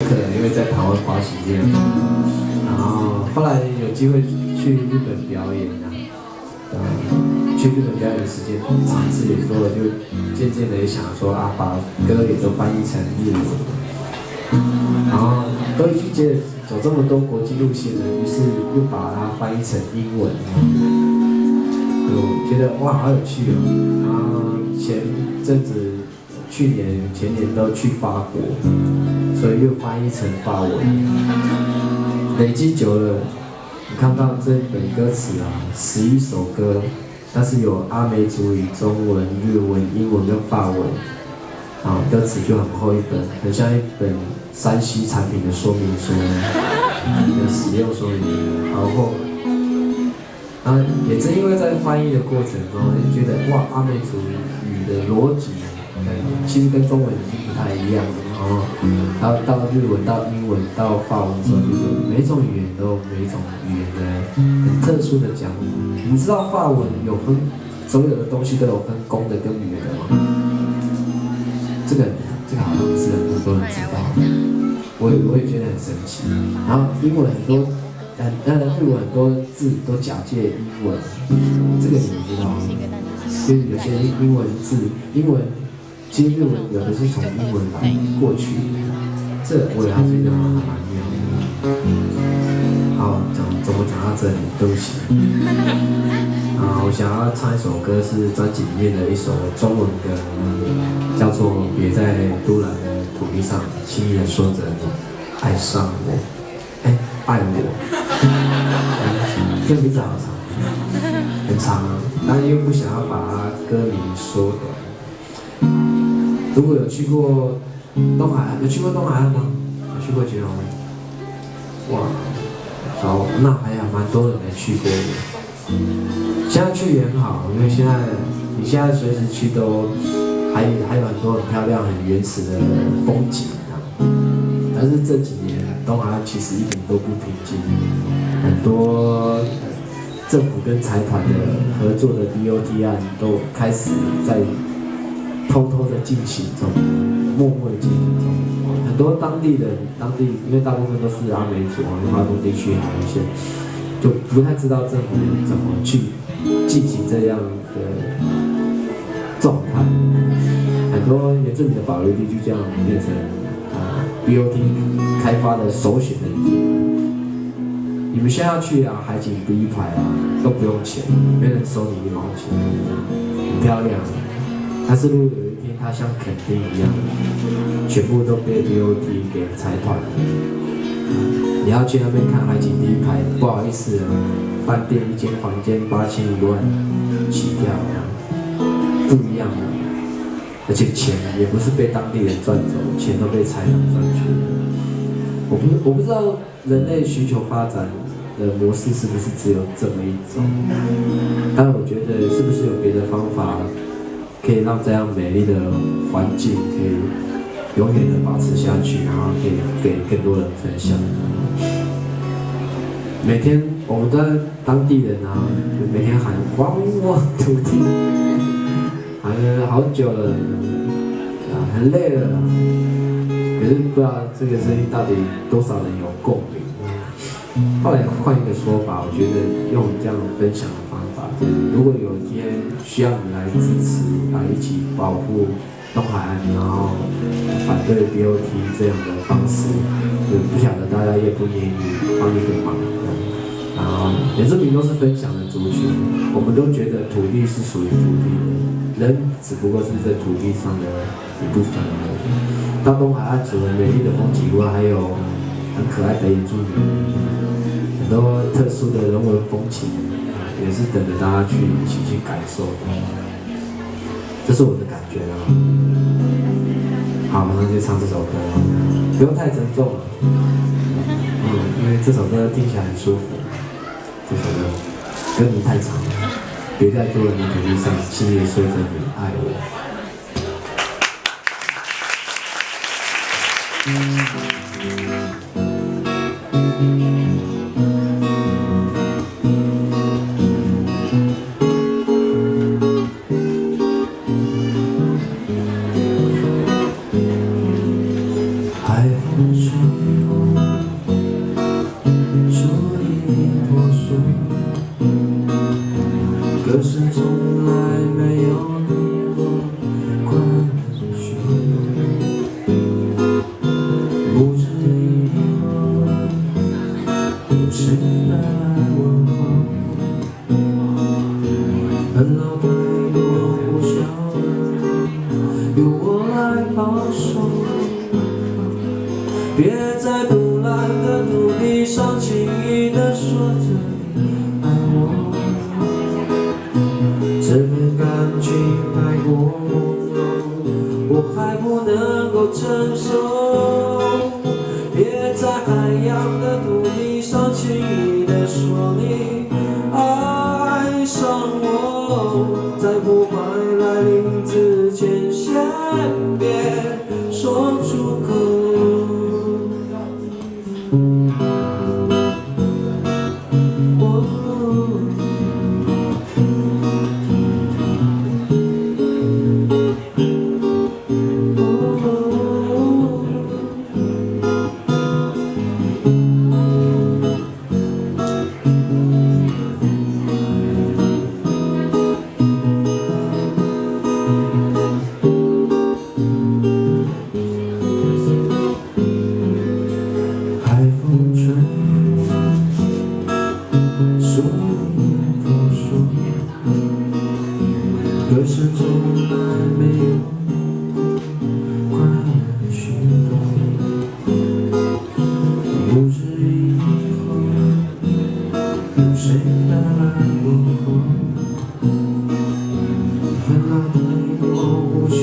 可能因为在台湾发行这样，然后后来有机会去日本表演啊，去日本表演的时间场次也多了，就渐渐的也想说啊，把歌也都翻译成日文，然后都已经接着走这么多国际路线了，于是又把它翻译成英文，就觉得哇好有趣哦，然后前阵子。去年、前年都去法国，所以又翻译成法文。累积久了，你看到这本歌词啊，11首歌，但是有阿美族语、中文、日文、英文跟法文，啊，歌词就很厚一本，很像一本3C产品的说明书，的使用说明书，好厚。然后也正因为在翻译的过程中，就觉得哇，阿美族语的逻辑。其实跟中文已经不太一样了，然后到日文、到英文、到法文之后，就是每种语言都有每种语言的很特殊的讲法。你知道法文有分所有的东西都有分公的跟母的吗？这个好像是很多人知道，我也觉得很神奇。然后英文很多，日文很多字都假借英文，这个你们知道吗？就是有些英文字，英文。其实日文有的是从英文来过去的，这我也还觉得还蛮妙的。好，怎么讲到这里？对不起。我想要唱一首歌，是专辑里面的一首中文歌，叫做《别在都兰的土地上轻易地说着你爱上我》，爱我。这名字好长，很长啊，但又不想要把歌名缩短。如果有去过东海岸，有去过东海岸吗？有去过基隆吗？哇，好，那还蛮多人没去过的。现在去也很好，因为你现在随时去都还有很多很漂亮、很原始的风景啊。但是这几年东海岸其实一点都不平静，很多政府跟财团的合作的 BOT 案都开始在。偷偷的进行中，默默的进行中，很多当地，因为大部分都是阿美族，华东地区还有一些，就不太知道政府怎么去进行这样的状态。很多原住民的保留地就这样变成BOT 开发的首选的地。你们现在要去啊，海景第一排啊，都不用钱，没人收你1毛钱，很漂亮。但是如果有一天它像垦丁一样，全部都被 BOT 给财团了，你要去那边看海景第一排，不好意思，饭店一间房间8000、1万起跳，不一样的。而且钱也不是被当地人赚走，钱都被财团赚去了。我不知道人类需求发展的模式是不是只有这么一种，但我觉得是不是有别的方法？可以让这样美丽的环境可以永远的保持下去，然后可以给更多人分享。每天我们的当地人啊，每天喊还我土地，喊了好久了，很累了，可是不知道这个声音到底多少人有共鸣。后来换一个说法，我觉得用这样分享的方法，如果有一天需要你来支持，来一起保护东海岸，然后反对 BOT 这样的方式，不晓得大家愿不愿意帮一个忙。然后原住民都是分享的族群，我们都觉得土地是属于土地的，人只不过是这土地上的一部分而已。到东海岸除了美丽的风景外，还有很可爱的原住民，很多特殊的人文风情，也是等着大家一起去感受的。这是我的感觉啊。好，那就唱这首歌，不用太沉重了。因为这首歌听起来很舒服。这首歌歌名太长了，别在多人的土地上轻易说着你爱我。海风吹别在独蓝的土地上轻易地说着你爱我，这份感情太过朦胧，我还不能够承受。别在海洋的土地上轻易地说你爱上我，在破坏来临之前，先别说出口。海风吹，树叶扑朔，歌声从来没有快乐许多。不知以后有谁带来过后，分了太多互相，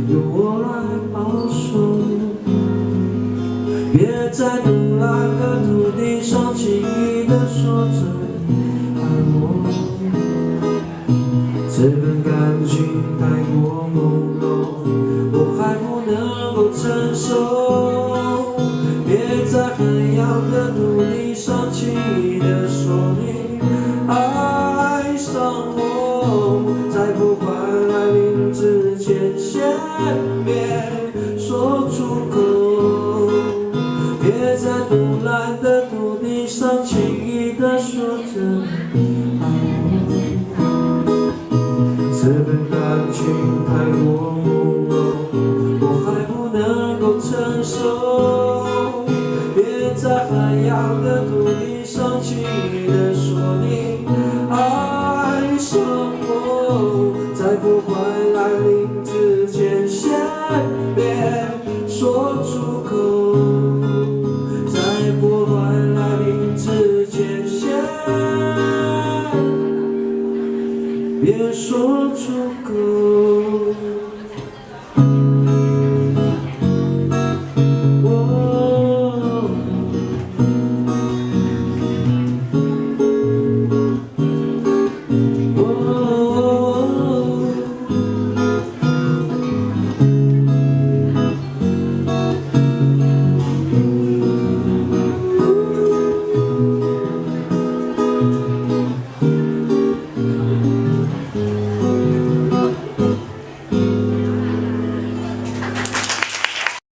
由我来保守。别在独蓝的土地上轻易地说着你爱我，这份感情太过朦胧，我还不能够承受。别在海洋的土地上轻易地说你爱上我，在破坏来临之前，先别说出口。别在独蓝的土地上轻易地说着你爱我，这份感情太过朦胧，我还不能够承受。别在海洋的土地上轻易地说你爱上我，